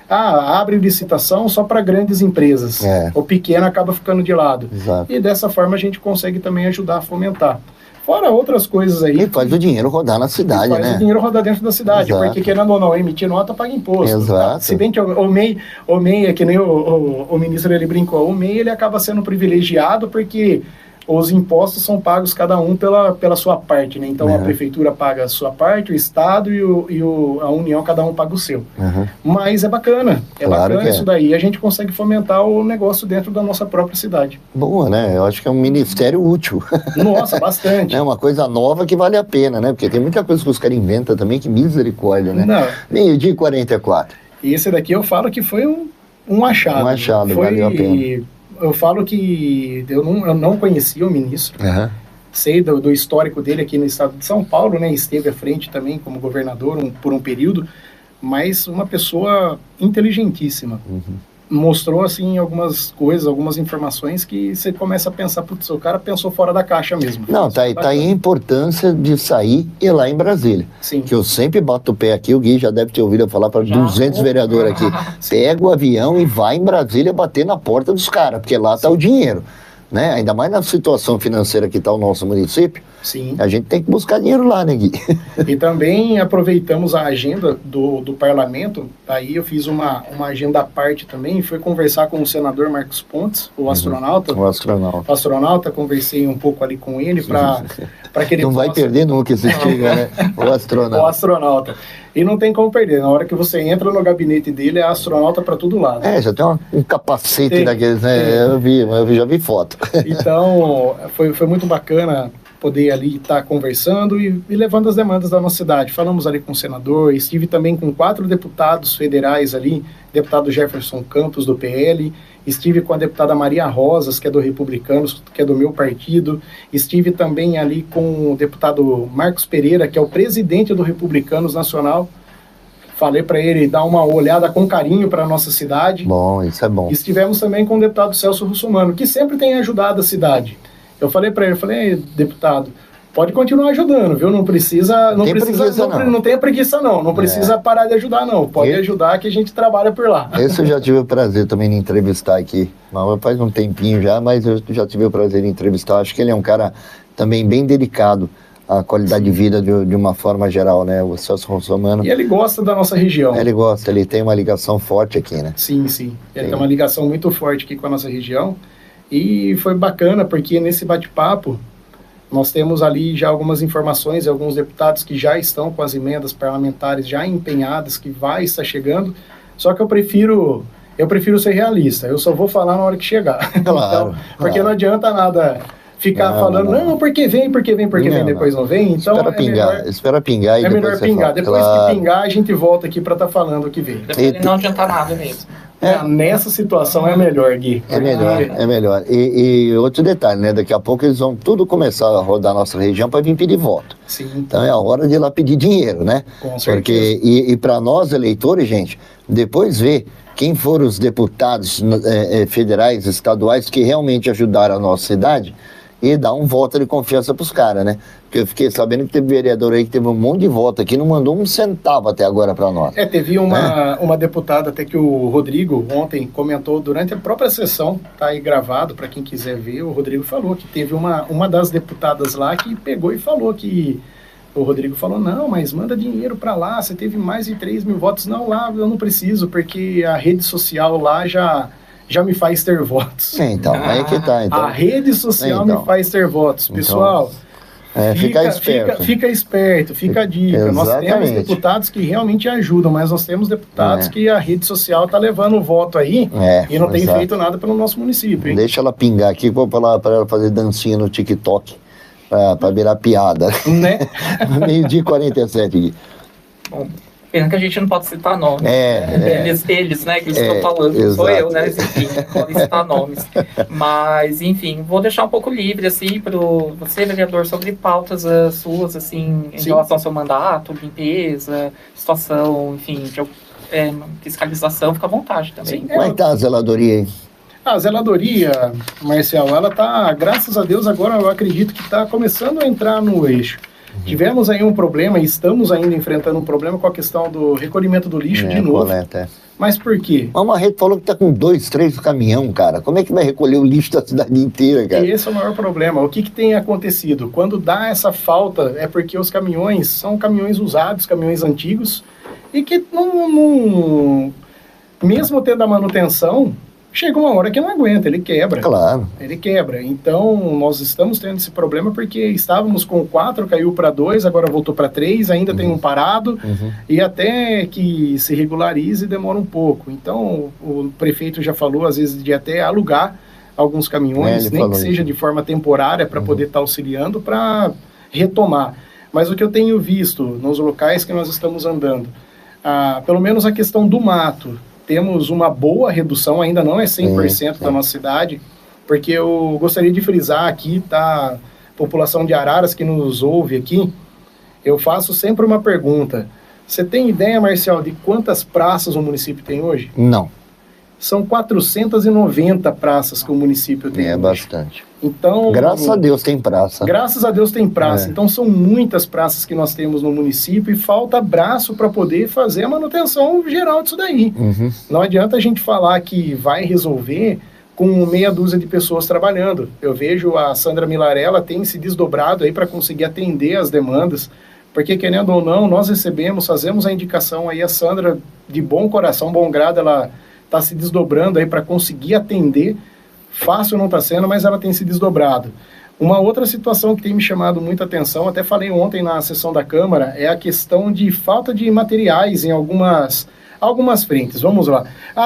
Ah, abre licitação só para grandes empresas. O pequeno acaba ficando de lado. Exato. E dessa forma a gente consegue também ajudar a fomentar. Fora outras coisas aí. E faz o dinheiro rodar na cidade, né? Faz o dinheiro rodar dentro da cidade, Exato. porque querendo ou não, emitir nota paga imposto. Exato. Tá? Se bem que o MEI é que nem o ministro ele brincou, o MEI ele acaba sendo privilegiado porque os impostos são pagos cada um pela sua parte, né? Então a prefeitura paga a sua parte, o estado e a União, cada um paga o seu. Mas é bacana, bacana isso daí. A gente consegue fomentar o negócio dentro da nossa própria cidade. Boa, né? Eu acho que é um ministério útil. Nossa, bastante. É uma coisa nova que vale a pena, né? Porque tem muita coisa que os caras inventam também, que misericórdia, né? Não. 12h44. E esse daqui eu falo que foi um achado. Um achado, valeu a pena. Eu falo que eu não conhecia o ministro, sei do histórico dele aqui no estado de São Paulo, né? Esteve à frente também como governador por um período, mas uma pessoa inteligentíssima. Mostrou, assim, algumas coisas, algumas informações que você começa a pensar, putz, o cara pensou fora da caixa mesmo. Não, tá aí a importância de sair e ir lá em Brasília. Sim. Que eu sempre bato o pé aqui, o Gui já deve ter ouvido eu falar para 200 vereadores aqui. Pega o avião e vai em Brasília bater na porta dos caras, porque lá tá o dinheiro. Né? Ainda mais na situação financeira que está o nosso município, Sim. A gente tem que buscar dinheiro lá, né, Gui? E também aproveitamos a agenda do parlamento, aí eu fiz uma agenda à parte também, fui conversar com o senador Marcos Pontes, o astronauta. O astronauta. O astronauta, conversei um pouco ali com ele para que ele não vai perder nunca esse chega, né? O astronauta. O astronauta. E não tem como perder. Na hora que você entra no gabinete dele, é astronauta para todo lado. Já tem um capacete daqueles, né? Eu já vi foto. Então, foi muito bacana poder ali estar conversando e levando as demandas da nossa cidade. Falamos ali com o senador, estive também com 4 deputados federais ali, deputado Jefferson Campos, do PL, estive com a deputada Maria Rosas, que é do Republicanos, que é do meu partido, estive também ali com o deputado Marcos Pereira, que é o presidente do Republicanos Nacional. Falei para ele dar uma olhada com carinho para a nossa cidade. Bom, isso é bom. Estivemos também com o deputado Celso Russomano, que sempre tem ajudado a cidade. Eu falei para ele, deputado, pode continuar ajudando, viu? Não tenha preguiça não. Não precisa parar de ajudar não. Pode ajudar que a gente trabalha por lá. Esse eu já tive o prazer também de entrevistar aqui. Faz um tempinho já, mas eu já tive o prazer de entrevistar. Acho que ele é um cara também bem dedicado à qualidade de vida de uma forma geral, né? O Celso Russomano. E ele gosta da nossa região. Ele gosta, ele tem uma ligação forte aqui, né? Sim. Ele tem uma ligação muito forte aqui com a nossa região. E foi bacana, porque nesse bate-papo nós temos ali já algumas informações e alguns deputados que já estão com as emendas parlamentares já empenhadas, que vai estar chegando, só que eu prefiro ser realista, eu só vou falar na hora que chegar. Claro, então, porque não adianta nada ficar falando, não, porque vem, depois não vem, então espera pingar e é depois melhor pingar. Depois que pingar, a gente volta aqui para estar falando o que vem. Não adianta nada mesmo. Nessa situação é melhor, Gui. É melhor. E outro detalhe, né? Daqui a pouco eles vão tudo começar a rodar a nossa região para vir pedir voto. Sim. Então é a hora de ir lá pedir dinheiro, né? Com certeza. Porque, e para nós, eleitores, gente, depois ver quem foram os deputados federais, estaduais que realmente ajudaram a nossa cidade e dar um voto de confiança para os caras, né? Porque eu fiquei sabendo que teve vereador aí que teve um monte de voto aqui, não mandou um centavo até agora para nós. Teve uma deputada até que o Rodrigo ontem comentou durante a própria sessão, tá aí gravado para quem quiser ver, o Rodrigo falou que teve uma das deputadas lá que pegou e falou que o Rodrigo falou, não, mas manda dinheiro para lá, você teve mais de 3 mil votos. Não, lá eu não preciso, porque a rede social lá já me faz ter votos. Então, aí que tá. Então. A rede social me faz ter votos. Pessoal, Fica esperto. Fica esperto, fica a dica. Exatamente. Nós temos deputados que realmente ajudam, mas nós temos deputados que a rede social está levando o voto aí e não tem feito nada pelo nosso município. Hein? Deixa ela pingar aqui, vou falar para ela fazer dancinha no TikTok, para virar piada. Né? 12h47 aqui. Bom, pena que a gente não pode citar nomes. Eles, né, que estão falando, exato. sou eu, né, enfim, podem citar nomes. Mas, enfim, vou deixar um pouco livre, assim, para você, vereador, sobre pautas suas, assim, em relação ao seu mandato, limpeza, situação, enfim, fiscalização, fica à vontade também. Como é que tá a zeladoria aí? A zeladoria, Marcial, ela tá, graças a Deus, agora eu acredito que está começando a entrar no eixo. Tivemos aí um problema, e estamos ainda enfrentando um problema com a questão do recolhimento do lixo de novo. Coleta, Mas por quê? O Marreto falou que tá com 2, 3 caminhão, cara. Como é que vai recolher o lixo da cidade inteira, cara? E esse é o maior problema. O que tem acontecido? Quando dá essa falta, é porque os caminhões são caminhões usados, caminhões antigos, e que mesmo tendo a manutenção, chega uma hora que não aguenta, ele quebra. Claro. Ele quebra. Então, nós estamos tendo esse problema porque estávamos com 4, caiu para 2, agora voltou para 3, ainda tem um parado, e até que se regularize demora um pouco. Então, o prefeito já falou, às vezes, de até alugar alguns caminhões, nem que seja de forma temporária, para poder estar auxiliando, para retomar. Mas o que eu tenho visto nos locais que nós estamos andando, pelo menos a questão do mato, temos uma boa redução, ainda não é 100% da nossa cidade, porque eu gostaria de frisar aqui, tá, a população de Araras que nos ouve aqui, eu faço sempre uma pergunta. Você tem ideia, Marcial, de quantas praças o município tem hoje? Não. São 490 praças que o município tem hoje. Bastante. Então, graças a Deus tem praça. Graças a Deus tem praça. Então são muitas praças que nós temos no município e falta braço para poder fazer a manutenção geral disso daí. Não adianta a gente falar que vai resolver com meia dúzia de pessoas trabalhando. Eu vejo a Sandra Milarella tem se desdobrado aí para conseguir atender as demandas, porque querendo ou não, nós fazemos a indicação aí, a Sandra, de bom coração, bom grado, ela está se desdobrando aí para conseguir atender. Fácil não está sendo, mas ela tem se desdobrado. Uma outra situação que tem me chamado muita atenção, até falei ontem na sessão da Câmara, é a questão de falta de materiais em algumas frentes. Vamos lá.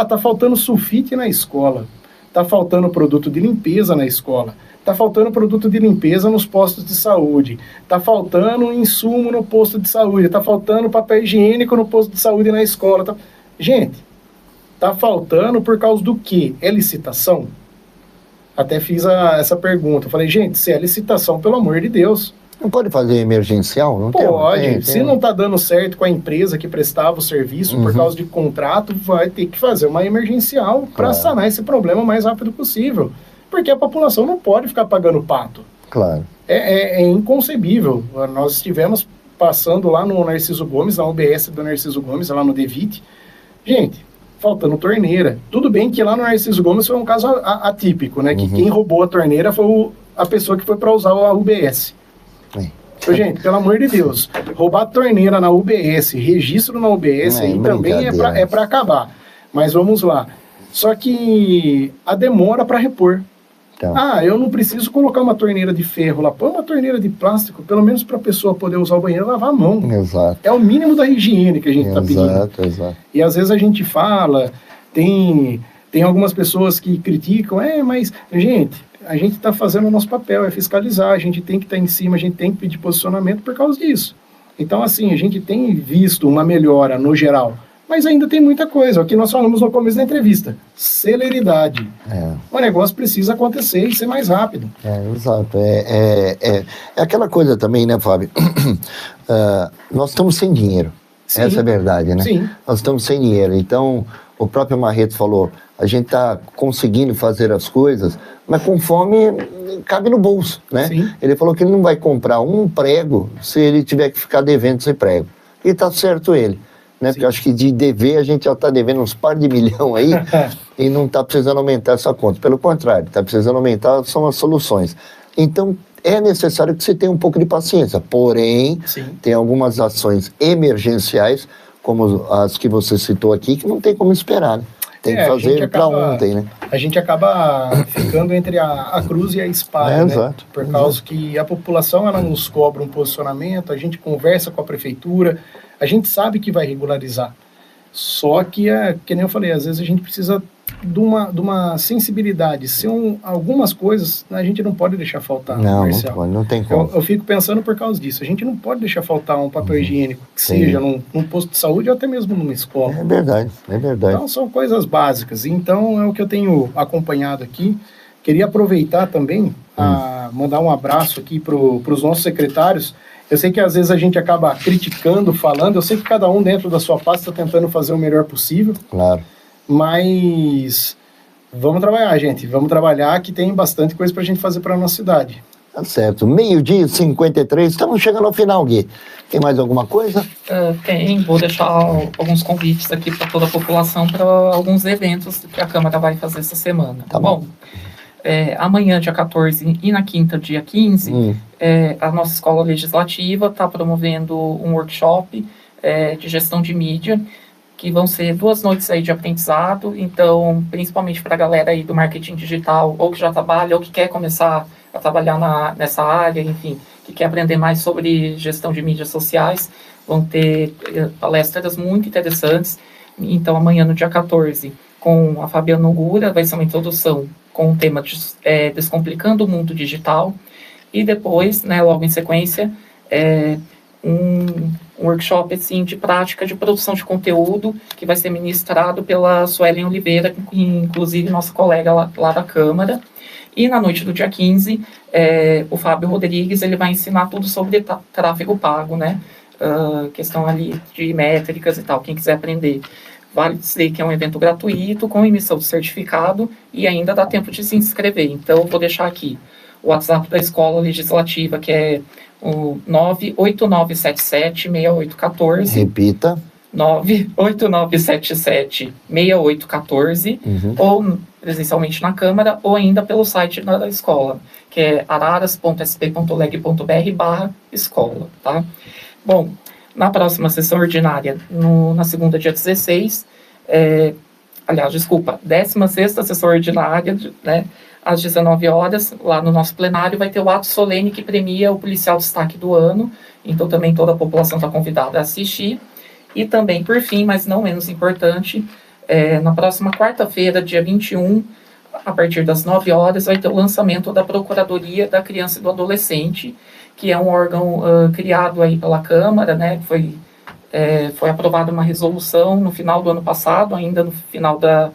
Tá faltando sulfite na escola. Tá faltando produto de limpeza na escola. Tá faltando produto de limpeza nos postos de saúde. Tá faltando insumo no posto de saúde. Tá faltando papel higiênico no posto de saúde na escola. Gente, tá faltando por causa do quê? É licitação? Até fiz essa pergunta. Eu falei, gente, se é licitação, pelo amor de Deus. Não pode fazer emergencial? Não pode. Se não está dando certo com a empresa que prestava o serviço por causa de contrato, vai ter que fazer uma emergencial para sanar esse problema o mais rápido possível. Porque a população não pode ficar pagando pato. Claro. É inconcebível. Nós estivemos passando lá no Narciso Gomes, na UBS do Narciso Gomes, lá no DeVite. Gente, faltando torneira. Tudo bem que lá no Narciso Gomes foi um caso atípico, né? Que quem roubou a torneira foi a pessoa que foi para usar a UBS. Então, gente, pelo amor de Deus, roubar a torneira na UBS, registro na UBS, aí também é para acabar. Mas vamos lá. Só que a demora para repor. Então. Eu não preciso colocar uma torneira de ferro lá. Põe uma torneira de plástico, pelo menos para a pessoa poder usar o banheiro e lavar a mão. Exato. É o mínimo da higiene que a gente está pedindo. Exato. E às vezes a gente fala, tem algumas pessoas que criticam, mas, gente, a gente está fazendo o nosso papel, é fiscalizar, a gente tem que estar em cima, a gente tem que pedir posicionamento por causa disso. Então, assim, a gente tem visto uma melhora no geral, mas ainda tem muita coisa. O que nós falamos no começo da entrevista, celeridade. O negócio precisa acontecer e ser mais rápido. Exato. É aquela coisa também, né, Fábio? Nós estamos sem dinheiro. Sim. Essa é a verdade, né? Sim. Nós estamos sem dinheiro. Então, o próprio Marreto falou, a gente está conseguindo fazer as coisas, mas conforme cabe no bolso, né? Sim. Ele falou que ele não vai comprar um prego se ele tiver que ficar devendo esse prego. E está certo ele. Né? Porque eu acho que de dever a gente já está devendo uns par de milhão aí e não está precisando aumentar essa conta. Pelo contrário, está precisando aumentar são as soluções. Então, é necessário que você tenha um pouco de paciência. Porém, tem algumas ações emergenciais, como as que você citou aqui, que não tem como esperar. Né? Tem que fazer para ontem, né? A gente acaba ficando entre a cruz e a espada, né? Exato. Por causa que a população, ela nos cobra um posicionamento, a gente conversa com a prefeitura, a gente sabe que vai regularizar. Só que, que nem eu falei, às vezes a gente precisa de uma sensibilidade. Algumas coisas a gente não pode deixar faltar. Não, Marcelo. Não pode, não tem como. Eu fico pensando por causa disso. A gente não pode deixar faltar um papel higiênico, que seja num posto de saúde ou até mesmo numa escola. É verdade, é verdade. Então, são coisas básicas. Então, é o que eu tenho acompanhado aqui. Queria aproveitar também a mandar um abraço aqui para os nossos secretários. Eu sei que às vezes a gente acaba criticando, falando. Eu sei que cada um dentro da sua pasta está tentando fazer o melhor possível. Claro. Mas vamos trabalhar, gente. Vamos trabalhar, que tem bastante coisa para a gente fazer para a nossa cidade. Tá certo. 12:53. Estamos chegando ao final, Gui. Tem mais alguma coisa? Tem. Vou deixar alguns convites aqui para toda a população para alguns eventos que a Câmara vai fazer essa semana. Tá bom. Amanhã, dia 14, e na quinta, dia 15, a nossa Escola Legislativa está promovendo um workshop de gestão de mídia, que vão ser 2 noites aí de aprendizado. Então, principalmente para a galera aí do marketing digital, ou que já trabalha, ou que quer começar a trabalhar nessa área, enfim, que quer aprender mais sobre gestão de mídias sociais, vão ter palestras muito interessantes. Então, amanhã, no dia 14, com a Fabiana Ogura, vai ser uma introdução com o tema de Descomplicando o Mundo Digital, e depois, né, logo em sequência, um workshop assim, de prática de produção de conteúdo, que vai ser ministrado pela Suelen Oliveira, inclusive nossa colega lá da Câmara. E na noite do dia 15, o Fábio Rodrigues ele vai ensinar tudo sobre tráfego pago, né? Questão ali de métricas e tal, quem quiser aprender. Vale dizer que é um evento gratuito, com emissão de certificado, e ainda dá tempo de se inscrever. Então, vou deixar aqui o WhatsApp da Escola Legislativa, que é o 98977-6814. Repita. 98977-6814, ou presencialmente na Câmara, ou ainda pelo site da escola, que é araras.sp.leg.br/escola, tá? Bom, na próxima sessão ordinária, na segunda, dia 16, 16ª sessão ordinária, né, às 19 horas, lá no nosso plenário, vai ter o ato solene que premia o policial destaque do ano. Então, também toda a população está convidada a assistir. E também, por fim, mas não menos importante, na próxima quarta-feira, dia 21, a partir das 9 horas, vai ter o lançamento da Procuradoria da Criança e do Adolescente, que é um órgão criado aí pela Câmara, né? Foi aprovada uma resolução no final do ano passado, ainda no final da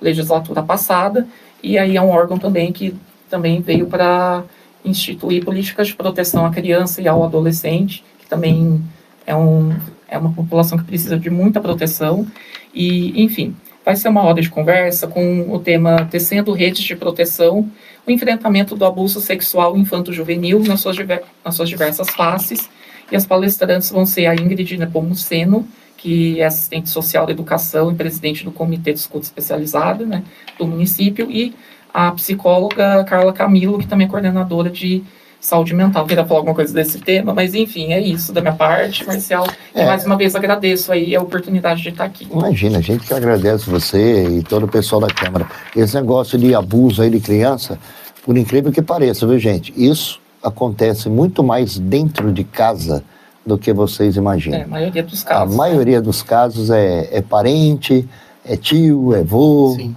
legislatura passada, e aí é um órgão também que também veio para instituir políticas de proteção à criança e ao adolescente, que também é uma população que precisa de muita proteção. E, enfim, vai ser uma roda de conversa com o tema Tecendo Redes de Proteção, o enfrentamento do abuso sexual infanto-juvenil nas suas diversas faces. E as palestrantes vão ser a Ingrid Nepomuceno, que é assistente social da educação e presidente do Comitê de Escuta Especializada, né, do município, e a psicóloga Carla Camilo, que também é coordenadora de saúde mental. Queria falar alguma coisa desse tema, mas enfim, é isso da minha parte, Marcial. E mais uma vez agradeço aí a oportunidade de estar aqui. Imagina, a gente que agradece você e todo o pessoal da Câmara. Esse negócio de abuso aí de criança, por incrível que pareça, viu, gente? Isso acontece muito mais dentro de casa do que vocês imaginam. A maioria dos casos. A maioria dos casos é parente, é tio, é vô. Sim.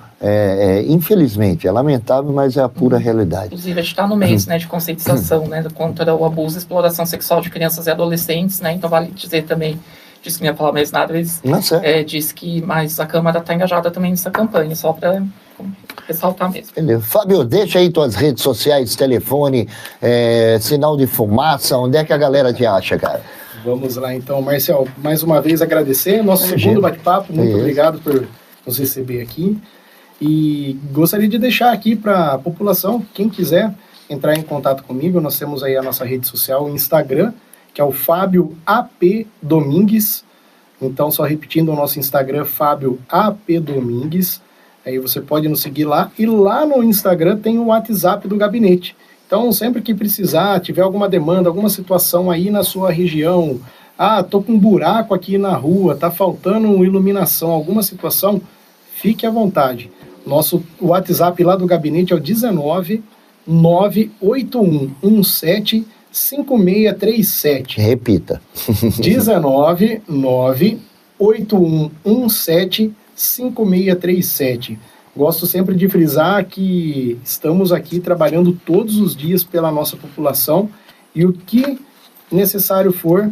Infelizmente, é lamentável, mas é a pura realidade. Inclusive, a gente está no mês, né, de conscientização, né, contra o abuso e exploração sexual de crianças e adolescentes, né, então vale dizer também, disse que não ia falar mais nada, mas disse que mais a Câmara está engajada também nessa campanha, só para ressaltar mesmo. Beleza. Fábio, deixa aí tuas redes sociais, telefone, sinal de fumaça, onde é que a galera te acha, cara? Vamos lá então, Marcial, mais uma vez agradecer nosso segundo bate-papo, muito obrigado por nos receber aqui. E gostaria de deixar aqui para a população, quem quiser entrar em contato comigo, nós temos aí a nossa rede social, o Instagram, que é o Fábio AP Domingues. Então, só repetindo, o nosso Instagram, Fábio AP Domingues. Aí você pode nos seguir lá. E lá no Instagram tem o WhatsApp do gabinete. Então, sempre que precisar, tiver alguma demanda, alguma situação aí na sua região, tô com um buraco aqui na rua, tá faltando iluminação, alguma situação, fique à vontade. Nosso WhatsApp lá do gabinete é o 19 98117 5637. Repita. 19 98117 5637. Gosto sempre de frisar que estamos aqui trabalhando todos os dias pela nossa população e o que necessário for,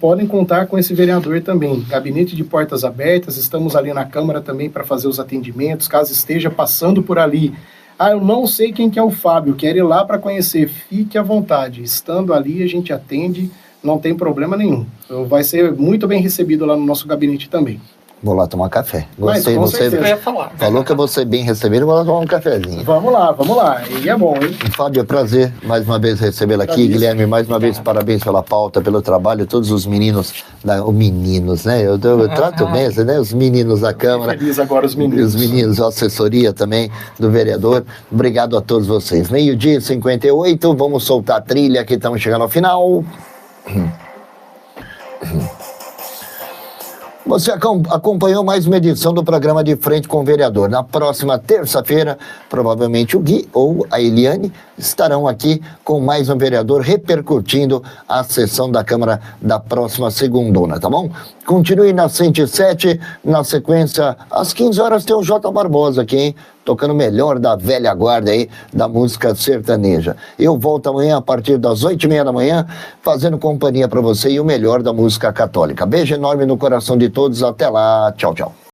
podem contar com esse vereador também. Gabinete de portas abertas, estamos ali na Câmara também para fazer os atendimentos, caso esteja passando por ali. Eu não sei quem que é o Fábio, quero ir lá para conhecer, fique à vontade. Estando ali, a gente atende, não tem problema nenhum. Vai ser muito bem recebido lá no nosso gabinete também. Vou lá tomar café. Gostei, eu ia falar. Falou que eu vou ser bem recebido, vou lá tomar um cafezinho. Vamos lá. E é bom, hein? Fábio, é prazer mais uma vez recebê-lo aqui. Guilherme, mais uma vez, parabéns pela pauta, pelo trabalho. Todos os meninos, os meninos, né? Eu trato bem, né? Os meninos da Câmara. Feliz agora os meninos. Os meninos, a assessoria também do vereador. Obrigado a todos vocês. 12:58, vamos soltar a trilha que estamos chegando ao final. Você acompanhou mais uma edição do programa De Frente com o Vereador. Na próxima terça-feira, provavelmente o Gui ou a Eliane estarão aqui com mais um vereador repercutindo a sessão da Câmara da próxima segundona, tá bom? Continue na 107, na sequência, às 15 horas tem o J. Barbosa aqui, hein? Tocando o melhor da velha guarda aí, da música sertaneja. Eu volto amanhã a partir das 8:30 da manhã, fazendo companhia para você e o melhor da música católica. Beijo enorme no coração de todos, até lá, tchau, tchau.